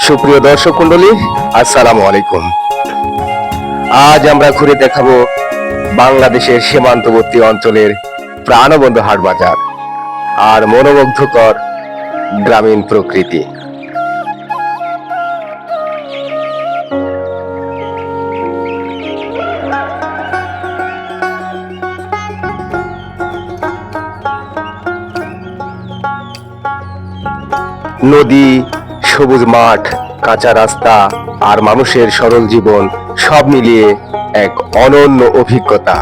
সুপ্রিয় দর্শক মন্ডলী, আসসালামু আলাইকুম। আজ আমরা ঘুরে দেখাবো বাংলাদেশের সীমান্তবর্তী অঞ্চলের প্রাণবন্ত হাট বাজার আর মনোমুগ্ধকর গ্রামীণ প্রকৃতি। নদী, সবুজ মাঠ, কাঁচা রাস্তা আর মানুষের সরল জীবন সব মিলিয়ে এক অনন্য অভিজ্ঞতা।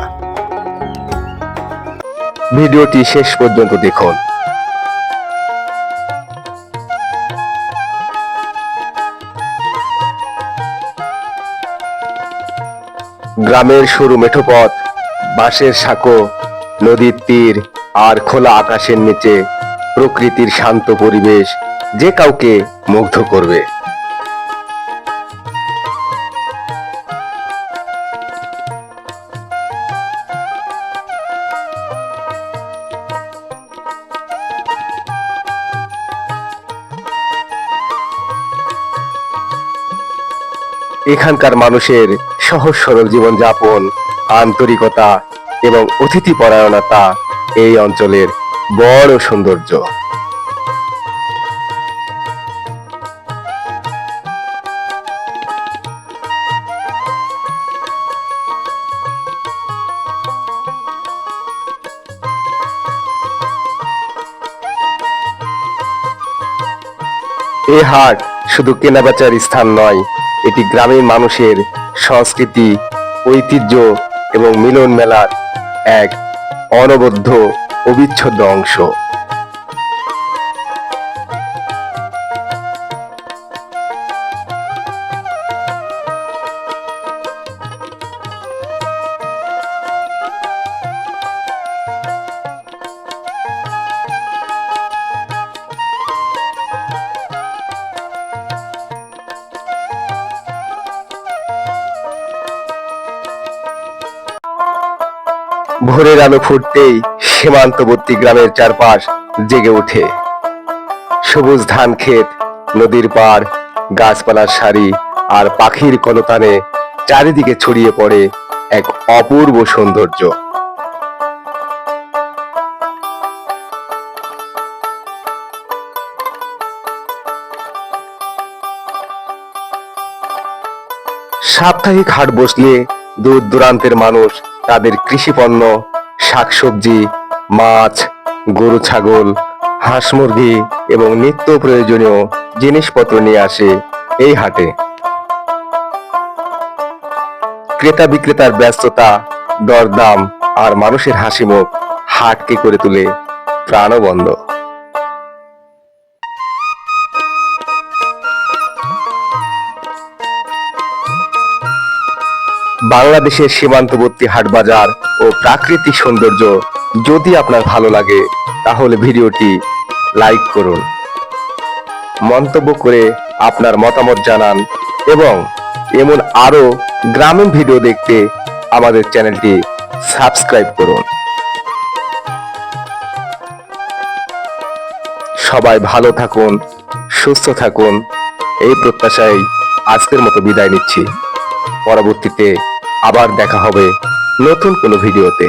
ভিডিওটি শেষ পর্যন্ত দেখুন। গ্রামের সরু মেঠো পথ, বাঁশের সাঁকো, নদীর তীর আর খোলা আকাশের নিচে প্রকৃতির শান্ত পরিবেশ যে কাউকে মুগ্ধ করবে। এখানকার মানুষের সহজ সরল জীবনযাপন, আন্তরিকতা এবং অতিথি পরায়ণতা এই অঞ্চলের বড় সৌন্দর্য। এই হাট শুধু কেনাবেচার স্থান নয়, এটি গ্রামের মানুষের সংস্কৃতি, ঐতিহ্য এবং মিলন মেলার এক অনবদ্য অবিচ্ছেদ্য অংশ। ভোরের আলো ফুটতেই সীমান্তবর্তী গ্রামের চারপাশ জেগে ওঠে। সবুজ ধান ক্ষেত, নদীর পাড়, গাছপালার সারি আর পাখির কলতানে চারিদিকে ছড়িয়ে পড়ে এক অপূর্ব সৌন্দর্য। সাপ্তাহিক হাট বসলে দূর দূরান্তের মানুষ তাদের কৃষিপণ্য, শাকসবজি, মাছ, গরু ছাগল, হাঁস মুরগি এবং নিত্য প্রয়োজনীয় জিনিসপত্র নিয়ে আসে এই হাটে। ক্রেতা বিক্রেতার ব্যস্ততা, দরদাম আর মানুষের হাসিমুখ হাটকে করে তোলে প্রাণবন্ত। বাংলাদেশের সীমান্তবর্তী হাট বাজার ও প্রাকৃতিক সৌন্দর্য যদি আপনার ভালো লাগে তাহলে ভিডিওটি লাইক করুন, মন্তব্য করে আপনার মতামত জানান এবং এমন আরো গ্রামীণ ভিডিও দেখতে আমাদের চ্যানেলটি সাবস্ক্রাইব করুন। সবাই ভালো থাকুন, সুস্থ থাকুন, এই প্রত্যাশায় আজকের মতো বিদায় নিচ্ছি। পরবর্তীতে আবার দেখা হবে নতুন কোনো ভিডিওতে।